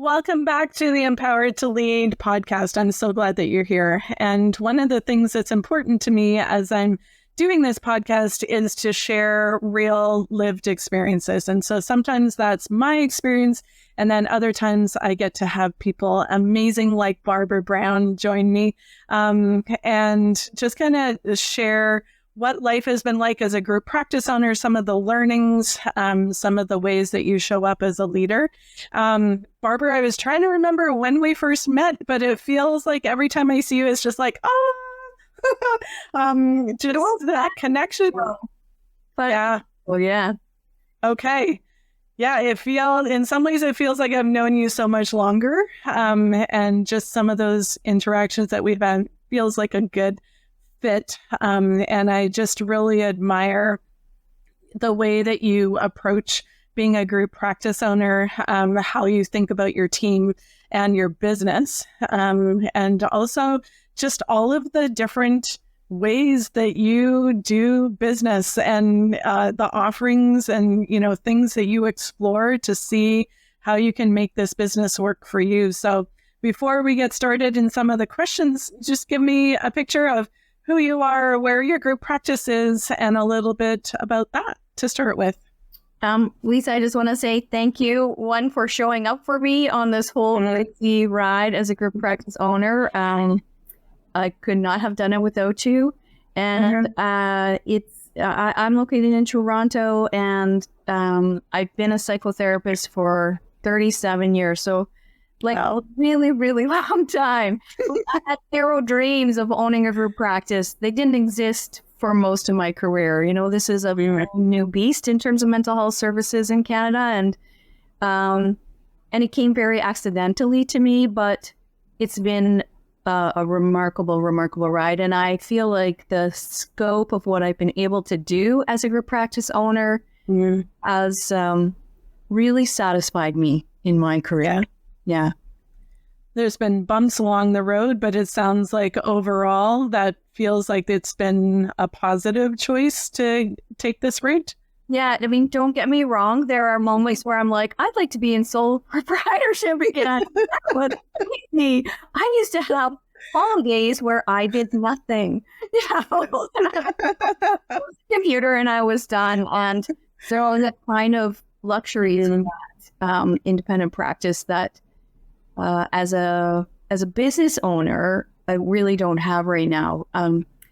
welcome back to the Empowered to Lead podcast. I'm so glad that you're here. And one of the things that's important to me as I'm doing this podcast is to share real lived experiences. And so sometimes that's my experience. And then other times I get to have people amazing like Barbara Brown join me and just kind of share what life has been like as a group practice owner, some of the learnings, some of the ways that you show up as a leader. Barbara, I was trying to remember when we first met, but it feels like every time I see you, it's just like, just that connection. But, yeah. Well, yeah. Okay. Yeah, in some ways it feels like I've known you so much longer. And just some of those interactions that we've had feels like a good fit. And I just really admire the way that you approach being a group practice owner, how you think about your team and your business, and also just all of the different ways that you do business and the offerings and, things that you explore to see how you can make this business work for you. So before we get started in some of the questions, just give me a picture of who you are, where your group practice is, and a little bit about that to start with. Lisa, I just want to say thank you, one, for showing up for me on this whole crazy ride as a group practice owner. I could not have done it without you. And I'm located in Toronto, and I've been a psychotherapist for 37 years. So a really, really long time. I had zero dreams of owning a group practice. They didn't exist for most of my career. This is a new beast in terms of mental health services in Canada. And it came very accidentally to me, but it's been a remarkable, remarkable ride. And I feel like the scope of what I've been able to do as a group practice owner has really satisfied me in my career. Yeah. There's been bumps along the road, but it sounds like overall that feels like it's been a positive choice to take this route. Yeah, I mean, don't get me wrong. There are moments where I'm like, I'd like to be in sole proprietorship again. But I used to have holidays where I did nothing. Computer and I was done. And there are that kind of luxuries in that independent practice that as a business owner, I really don't have right now.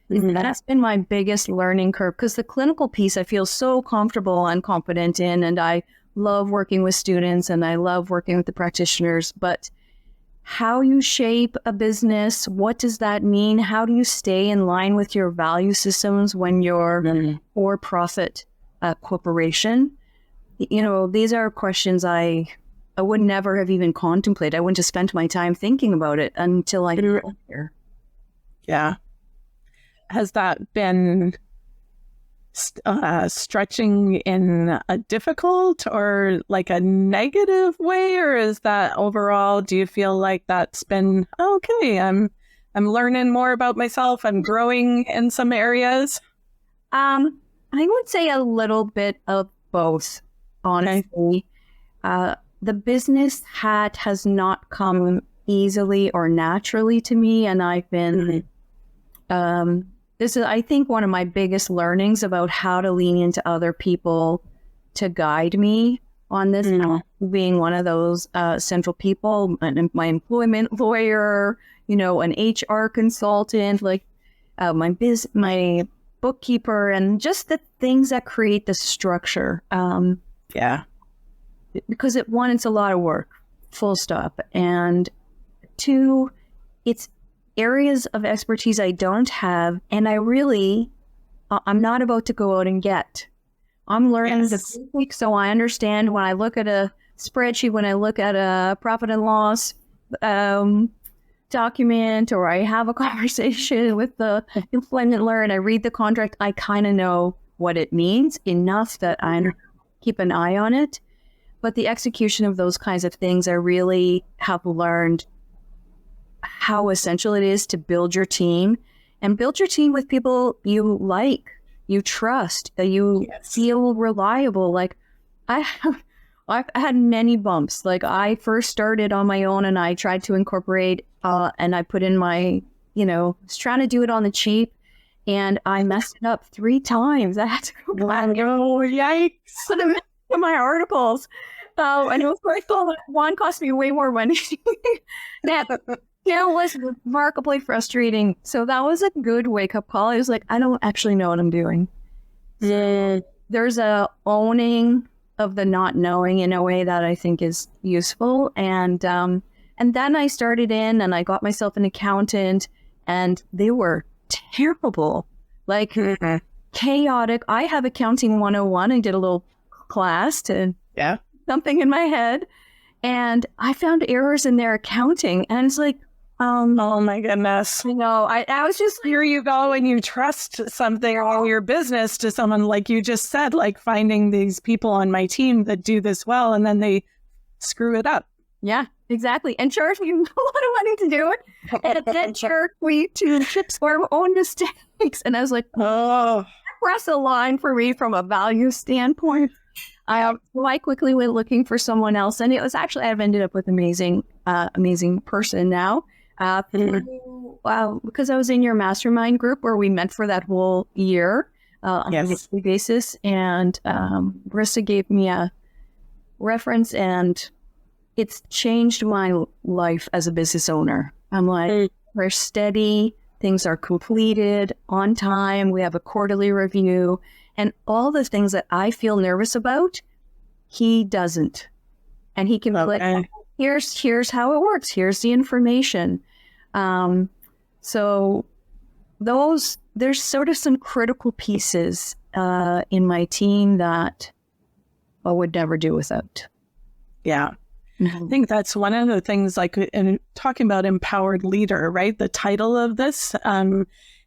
That's been my biggest learning curve, because the clinical piece I feel so comfortable and confident in, and I love working with students and I love working with the practitioners. But how you shape a business, what does that mean? How do you stay in line with your value systems when you're a for-profit corporation? These are questions I would never have even contemplated. I wouldn't have spent my time thinking about it until I got here. Yeah. Has that been stretching in a difficult or like a negative way, or is that overall, do you feel like that's been okay? I'm learning more about myself. I'm growing in some areas. I would say a little bit of both, honestly. Okay. The business hat has not come easily or naturally to me, and I've been this is, I think, one of my biggest learnings about how to lean into other people to guide me on this, being one of those central people, my employment lawyer, an HR consultant, my bookkeeper, and just the things that create the structure. Because it's a lot of work, full stop. And two, it's areas of expertise I don't have, and I'm not about to go out and get. I'm learning the basics, so I understand when I look at a spreadsheet, when I look at a profit and loss document, or I have a conversation with the employment lawyer and I read the contract, I kind of know what it means enough that I keep an eye on it. But the execution of those kinds of things, I really have learned how essential it is to build your team, and build your team with people you like, you trust, that you feel reliable. Like I I've had many bumps. Like I first started on my own and I tried to incorporate and I put in my, was trying to do it on the cheap and I messed it up 3 times. I had to go back. Oh, yikes. In my articles. And it was like, one cost me way more money. That was remarkably frustrating. So that was a good wake-up call. I was like, I don't actually know what I'm doing. So there's a owning of the not knowing in a way that I think is useful. And then I started in and I got myself an accountant and they were terrible, like chaotic. I have accounting 101. I did a little class to something in my head and I found errors in their accounting and it's like, oh my goodness. I was just here you go and you trust something or your business to someone like you just said, like finding these people on my team that do this well and then they screw it up. Yeah, exactly. And charge me a lot of money to do it. And then charge me to fix our own mistakes. And I was like, cross a line for me from a value standpoint. I quickly went looking for someone else. And it was actually, I've ended up with amazing person now. Because I was in your mastermind group where we met for that whole year on a weekly basis. And Marissa gave me a reference and it's changed my life as a business owner. I'm like, we're steady. Things are completed on time. We have a quarterly review and all the things that I feel nervous about, he doesn't. And he can be like, here's how it works. Here's the information. So there's sort of some critical pieces in my team that I would never do without. Yeah. I think that's one of the things, like in talking about empowered leader, right? The title of this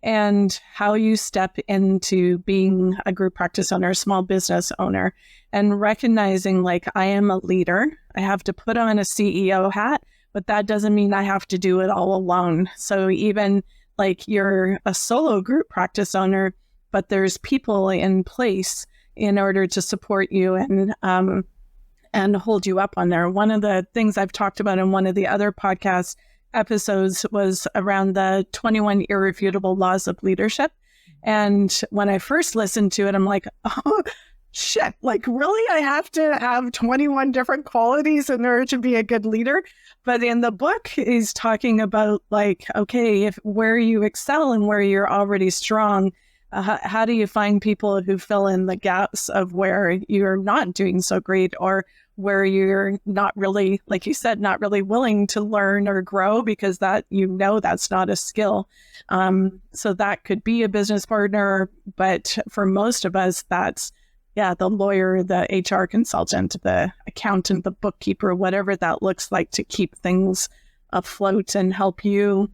and how you step into being a group practice owner, a small business owner, and recognizing like I am a leader. I have to put on a CEO hat, but that doesn't mean I have to do it all alone. So even like you're a solo group practice owner, but there's people in place in order to support you and hold you up on there. One of the things I've talked about in one of the other podcast episodes was around the 21 irrefutable laws of leadership. And when I first listened to it, I'm like, oh, shit, like really? I have to have 21 different qualities in order to be a good leader? But in the book, he's talking about like, okay, where you excel and where you're already strong, how do you find people who fill in the gaps of where you're not doing so great or where you're not really, like you said, not really willing to learn or grow because that, that's not a skill. So that could be a business partner, but for most of us, that's, the lawyer, the HR consultant, the accountant, the bookkeeper, whatever that looks like to keep things afloat and help you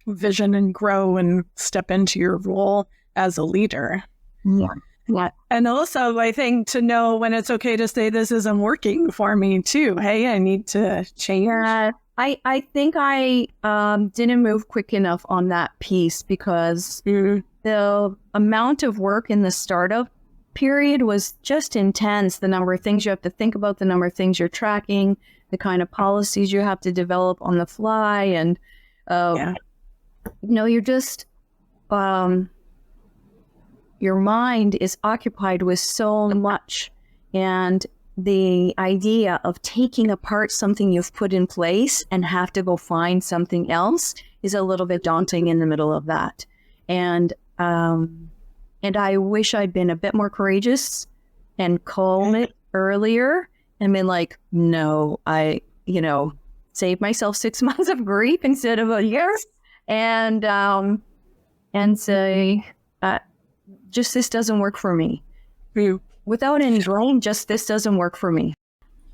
vision and grow and step into your role as a leader. Yeah. And also, I think to know when it's okay to say this isn't working for me too. Hey, I need to change. I think I didn't move quick enough on that piece because the amount of work in the startup period was just intense. The number of things you have to think about, the number of things you're tracking, the kind of policies you have to develop on the fly. And, you're just... your mind is occupied with so much. And the idea of taking apart something you've put in place and have to go find something else is a little bit daunting in the middle of that. And I wish I'd been a bit more courageous and called it earlier and been like, no, I, saved myself 6 months of grief instead of a year. And say, just this doesn't work for me. Without any blame, just this doesn't work for me.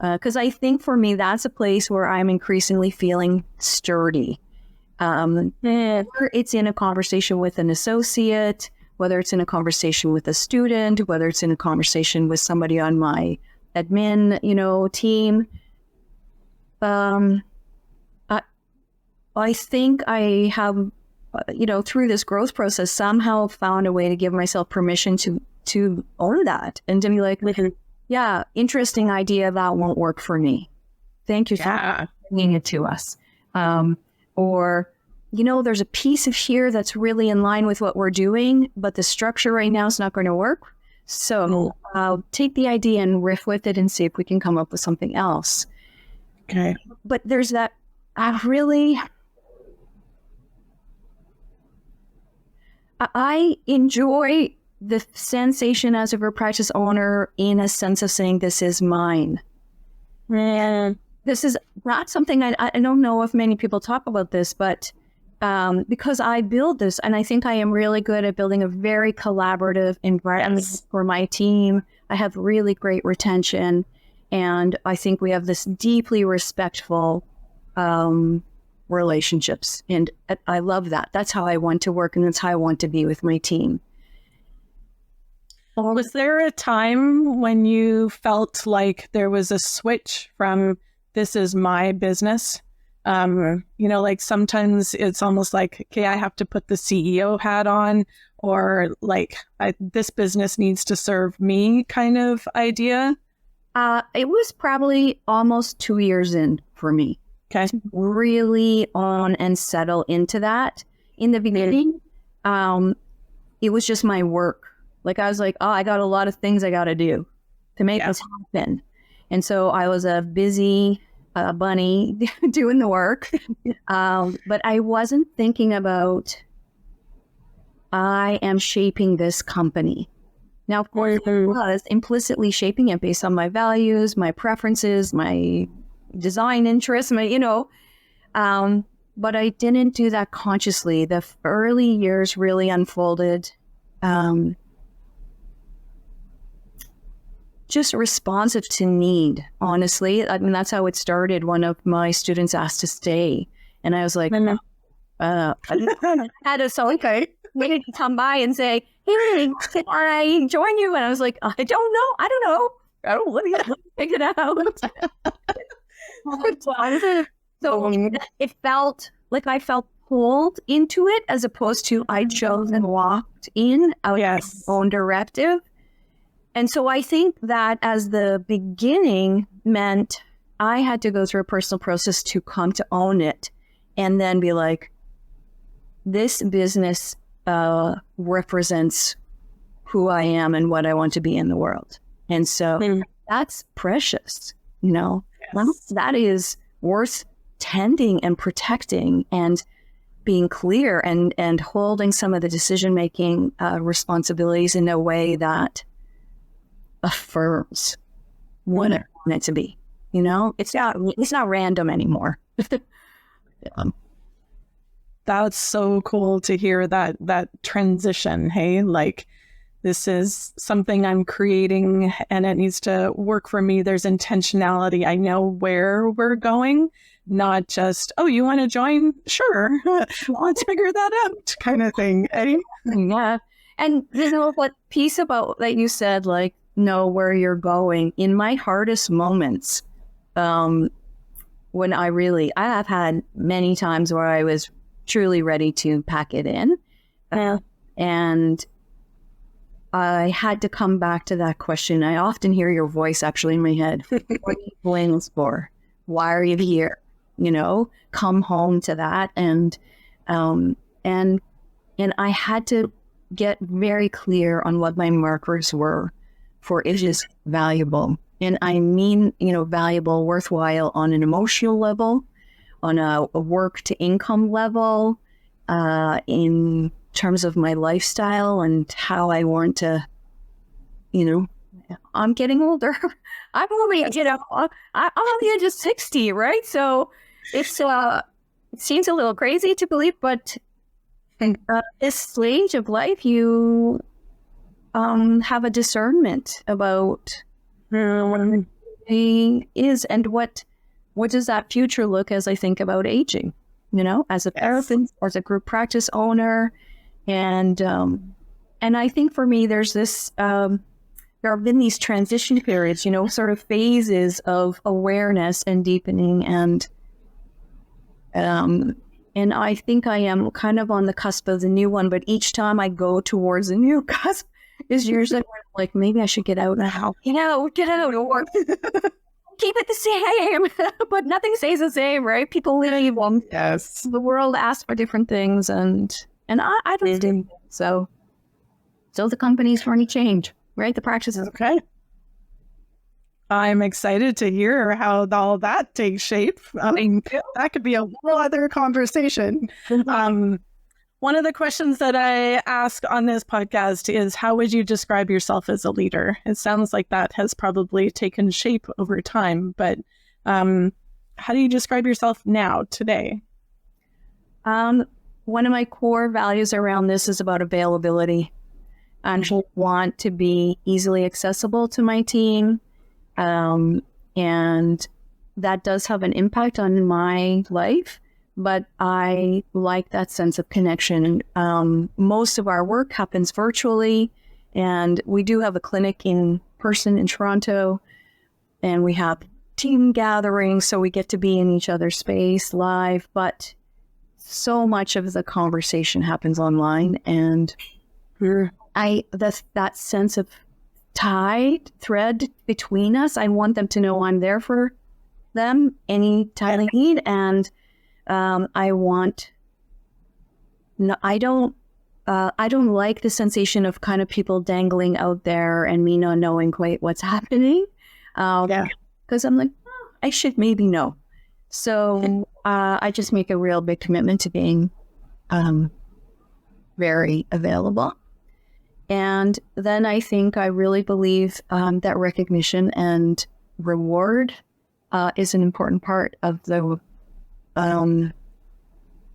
Because I think for me, that's a place where I'm increasingly feeling sturdy. Whether it's in a conversation with an associate, whether it's in a conversation with a student, whether it's in a conversation with somebody on my admin, team. I think I have, through this growth process, somehow found a way to give myself permission to own that and to be like, yeah, interesting idea, that won't work for me. Thank you for bringing it to us. Or, there's a piece of here that's really in line with what we're doing, but the structure right now is not going to work. So I'll take the idea and riff with it and see if we can come up with something else. Okay. But there's that, I enjoy the sensation as a group practice owner in a sense of saying, this is mine. And this is not something I don't know if many people talk about this, but because I build this, and I think I am really good at building a very collaborative environment for my team. I have really great retention, and I think we have this deeply respectful relationships. And I love that. That's how I want to work, and that's how I want to be with my team. Was there a time when you felt like there was a switch from this is my business? Like sometimes it's almost like, okay, I have to put the CEO hat on, or like this business needs to serve me kind of idea? It was probably almost 2 years in for me. Okay. To really on and settle into that. In the beginning, it was just my work. Like I was like, I got a lot of things I got to do to make this happen. And so I was a busy bunny doing the work. But I wasn't thinking about, I am shaping this company. Now, of course, I was implicitly shaping it based on my values, my preferences, my design interests, but I didn't do that consciously. The early years really unfolded just responsive to need, honestly. I mean, that's how it started. One of my students asked to stay, and I was like, I had a okay. We didn't come by and say, hey, can I join you? And I was like, I don't know. I don't let me figure it out. So it felt like I felt pulled into it, as opposed to I chose and walked in out of my own directive. And so I think that as the beginning meant I had to go through a personal process to come to own it, and then be like, this business represents who I am and what I want to be in the world. And so that's precious, that is worth tending and protecting and being clear and holding some of the decision-making responsibilities in a way that affirms what I want it to be. It's not random anymore. That's so cool to hear that transition. Hey, like this is something I'm creating and it needs to work for me. There's intentionality. I know where we're going, not just, oh, you want to join? Sure. Let's figure that out kind of thing. Eh? Yeah. And what piece about that you said, like, know where you're going. In my hardest moments, when I have had many times where I was truly ready to pack it in. And I had to come back to that question. I often hear your voice actually in my head. What are you doing this for? Why are you here? Come home to that. And I had to get very clear on what my markers were for it is valuable. And I mean, valuable, worthwhile on an emotional level, on a work to income level, in terms of my lifestyle and how I want to, I'm getting older. I'm only, I'm on the edge of 60, right? So it's, it seems a little crazy to believe, but this stage of life, you have a discernment about what he is and what does that future look as I think about aging, as a therapist, as a group practice owner. And I think for me, there's this, there have been these transition periods, sort of phases of awareness and deepening. And I think I am kind of on the cusp of the new one, but each time I go towards the new cusp is usually when I'm like, maybe I should get out now. Get out, or keep it the same. But nothing stays the same, right? People leave. Yes. The world asks for different things, and I don't do so. So the company's trying to change, right? The practices. Okay. I'm excited to hear how all that takes shape. I mean, that could be a whole other conversation. One of the questions that I ask on this podcast is, how would you describe yourself as a leader? It sounds like that has probably taken shape over time, but how do you describe yourself now, today? One of my core values around this is about availability. I want to be easily accessible to my team. And that does have an impact on my life, but I like that sense of connection. Most of our work happens virtually, and we do have a clinic in person in Toronto, and we have team gatherings, so we get to be in each other's space live, but so much of the conversation happens online, and that sense of thread between us. I want them to know I'm there for them anytime they need, and I don't like the sensation of kind of people dangling out there and me not knowing quite what's happening. Because I'm like, I should maybe know. So I just make a real big commitment to being very available. And then I think I really believe that recognition and reward is an important part of the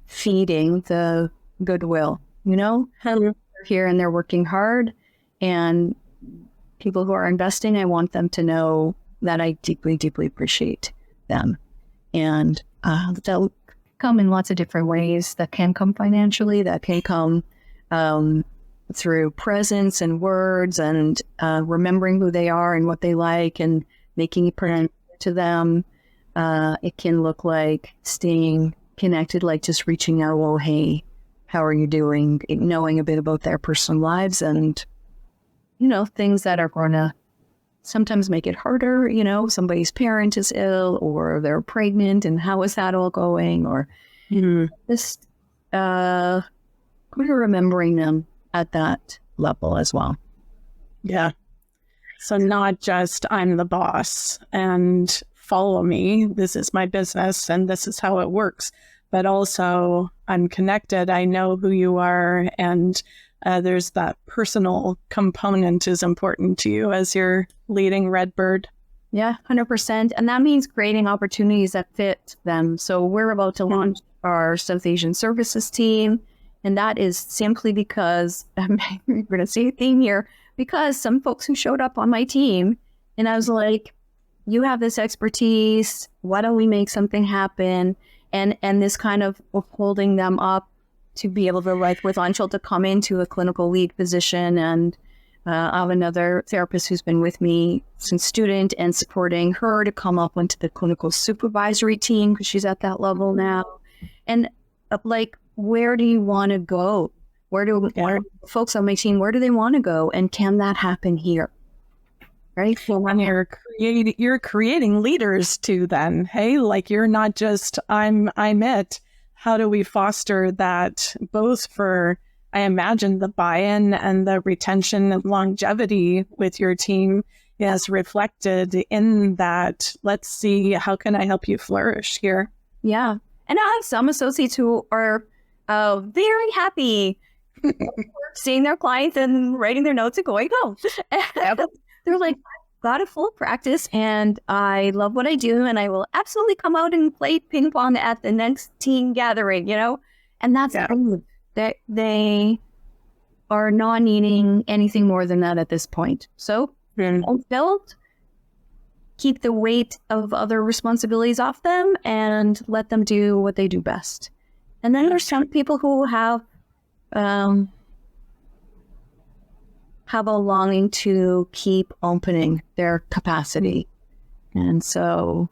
feeding the goodwill. They're here and they're working hard, and people who are investing, I want them to know that I deeply, deeply appreciate them. And that'll come in lots of different ways. That can come financially, that can come through presence and words, and remembering who they are and what they like and making it present to them. It can look like staying connected, like just reaching out, well, hey, how are you doing? Knowing a bit about their personal lives, and, things that are going to sometimes make it harder. Somebody's parent is ill, or they're pregnant, and how is that all going? Or just remembering them at that level as well. Yeah. So not just I'm the boss and follow me, this is my business and this is how it works, but also I'm connected, I know who you are, and there's that personal component is important to you as you're leading Redbird. Yeah, 100%. And that means creating opportunities that fit them. So we're about to launch our South Asian Services team. And that is simply because, we're going to see a theme here, because some folks who showed up on my team, and I was like, you have this expertise, why don't we make something happen? And this kind of holding them up to be able to, like with Anshul, to come into a clinical lead position. And I have another therapist who's been with me since student, and supporting her to come up into the clinical supervisory team, because she's at that level now. And where do you want to go? Where do folks on my team, where do they want to go? And can that happen here? Right? So when you're creating leaders too, then, hey, like you're not just I'm it. How do we foster that both for, I imagine, the buy-in and the retention and longevity with your team is reflected in that. Let's see, how can I help you flourish here? Yeah. And I have some associates who are very happy seeing their clients and writing their notes and going home. They're like, I've got a full practice and I love what I do, and I will absolutely come out and play ping pong at the next team gathering, And that's that they are not needing anything more than that at this point. So don't build, keep the weight of other responsibilities off them, and let them do what they do best. And then there's some people who have a longing to keep opening their capacity. And so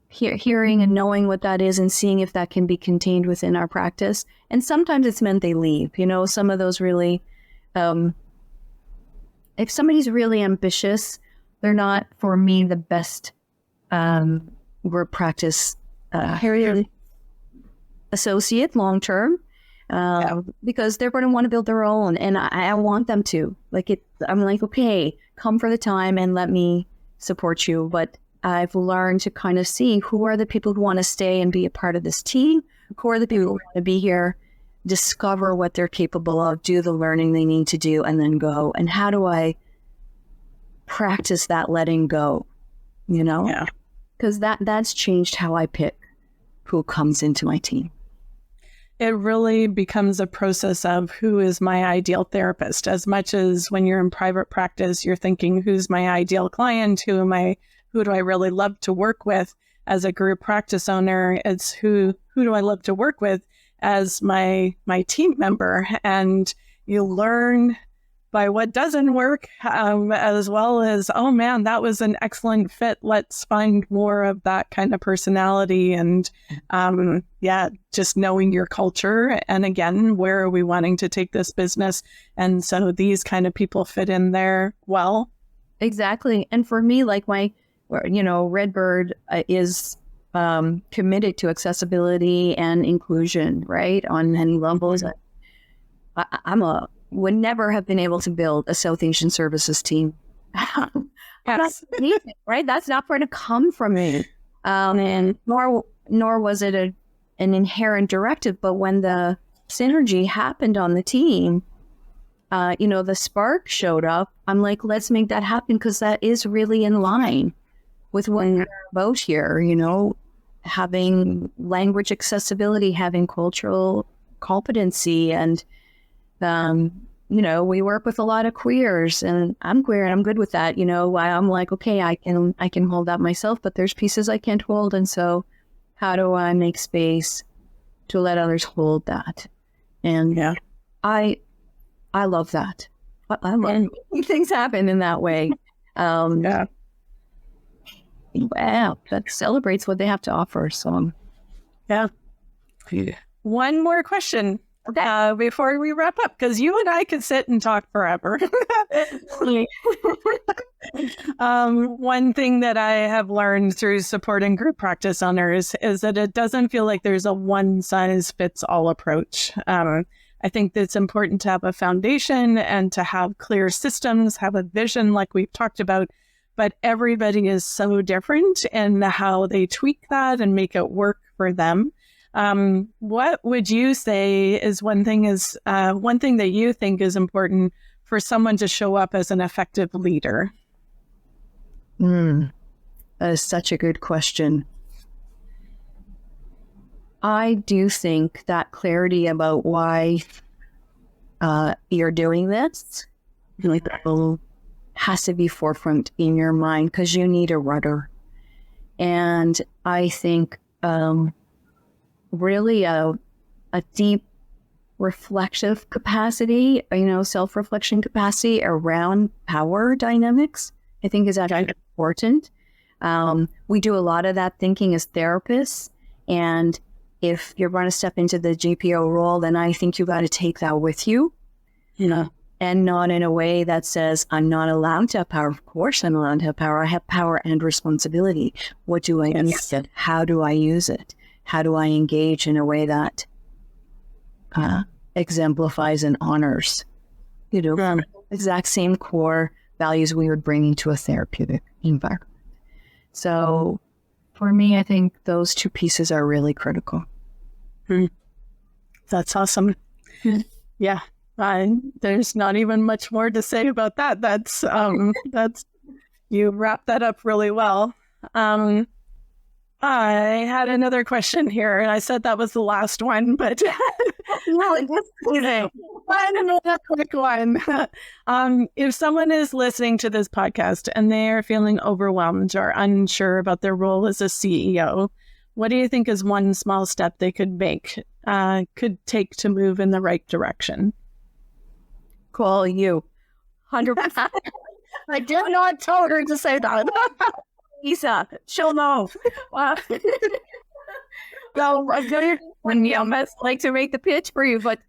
hearing and knowing what that is and seeing if that can be contained within our practice. And sometimes it's meant they leave, some of those really if somebody's really ambitious, they're not, for me, the best group practice associate long term, because they're going to want to build their own, and I want them to. I'm like, okay, come for the time and let me support you. But I've learned to kind of see who are the people who want to stay and be a part of this team, who are the people who want to be here, discover what they're capable of, do the learning they need to do, and then go. And how do I practice that letting go, Yeah. Because that's changed how I pick who comes into my team. It really becomes a process of who is my ideal therapist. As much as when you're in private practice, you're thinking, who's my ideal client? Who do I really love to work with? As a group practice owner, it's who do I love to work with as my team member? And you learn by what doesn't work, as well as, oh man, that was an excellent fit. Let's find more of that kind of personality. And just knowing your culture. And again, where are we wanting to take this business? And so these kind of people fit in there well. Exactly. And for me, like Redbird is committed to accessibility and inclusion, right? On many levels. Would never have been able to build a South Asian services team. Yes. Right? That's not going to come from me. And nor was it an inherent directive. But when the synergy happened on the team, the spark showed up. I'm like, let's make that happen, because that is really in line with what we're about here, having language accessibility, having cultural competency, and we work with a lot of queers, and I'm queer and I'm good with that. I'm like, okay, I can hold that myself, but there's pieces I can't hold. And so how do I make space to let others hold that? And I love that. I love things happen in that way. Wow, that celebrates what they have to offer. So One more question. Before we wrap up, because you and I could sit and talk forever. One thing that I have learned through supporting group practice owners is that it doesn't feel like there's a one-size-fits-all approach. I think that it's important to have a foundation and to have clear systems, have a vision like we've talked about, but everybody is so different in how they tweak that and make it work for them. What would you say is one thing that you think is important for someone to show up as an effective leader? That is such a good question. I do think that clarity about why you're doing this has to be forefront in your mind, because you need a rudder. And I think really a deep reflective capacity, self-reflection capacity around power dynamics, I think is actually important. We do a lot of that thinking as therapists. And if you're going to step into the GPO role, then I think you got to take that with you, and not in a way that says, I'm not allowed to have power. Of course I'm allowed to have power. I have power and responsibility. What do I use it? How do I use it? How do I engage in a way that exemplifies and honors, exact same core values we would bring into a therapeutic environment? So for me, I think those two pieces are really critical. That's awesome. Yeah. There's not even much more to say about that. That's you wrapped that up really well. I had another question here, and I said that was the last one, but one quick one. If someone is listening to this podcast and they're feeling overwhelmed or unsure about their role as a CEO, what do you think is one small step they could take to move in the right direction? Call you. 100%. I did not tell her to say that. Isa, she'll know. Wow. So I like to make the pitch for you, but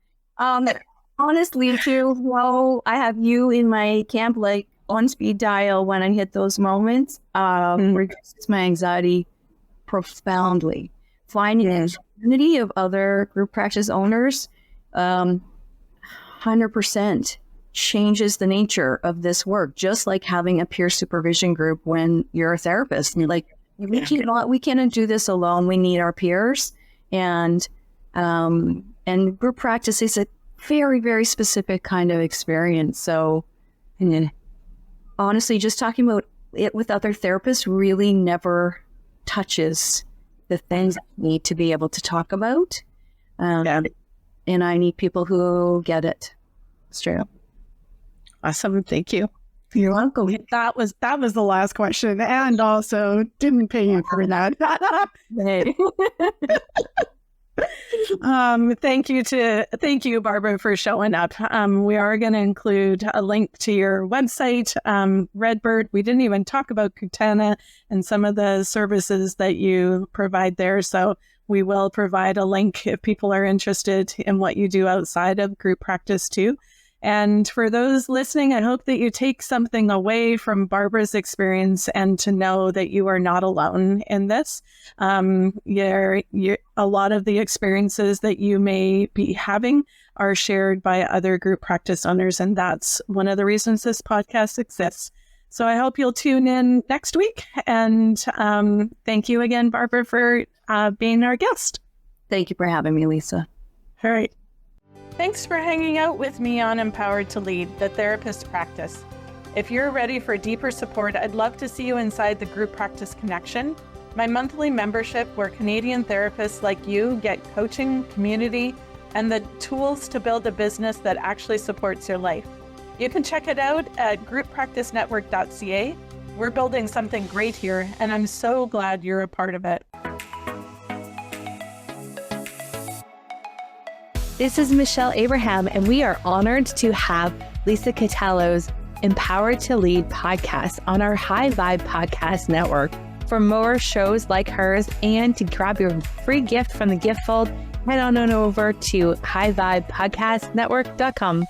honestly, too, well, I have you in my camp, like on speed dial when I hit those moments, reduces my anxiety profoundly. Finding a community of other group practice owners, 100% changes the nature of this work, just like having a peer supervision group when you're a therapist. And you're like, we cannot do this alone. We need our peers. And group practice is a very, very specific kind of experience. So honestly, just talking about it with other therapists really never touches the things I need to be able to talk about. And I need people who get it. Straight up. Awesome. Thank you. You're welcome. That was the last question, and also didn't pay you for that. Hey. Thank you, Barbara, for showing up. We are going to include a link to your website, Redbird. We didn't even talk about Kutana and some of the services that you provide there. So we will provide a link if people are interested in what you do outside of group practice too. And for those listening, I hope that you take something away from Barbara's experience and to know that you are not alone in this. A lot of the experiences that you may be having are shared by other group practice owners, and that's one of the reasons this podcast exists. So I hope you'll tune in next week. And thank you again, Barbara, for being our guest. Thank you for having me, Lisa. All right. Thanks for hanging out with me on Empowered to Lead, the therapist practice. If you're ready for deeper support, I'd love to see you inside the Group Practice Connection, my monthly membership where Canadian therapists like you get coaching, community, and the tools to build a business that actually supports your life. You can check it out at grouppracticenetwork.ca. We're building something great here, and I'm so glad you're a part of it. This is Michelle Abraham, and we are honored to have Lisa Catallo's Empowered to Lead podcast on our High Vibe Podcast Network. For more shows like hers and to grab your free gift from the gift fold, head on over to highvibepodcastnetwork.com.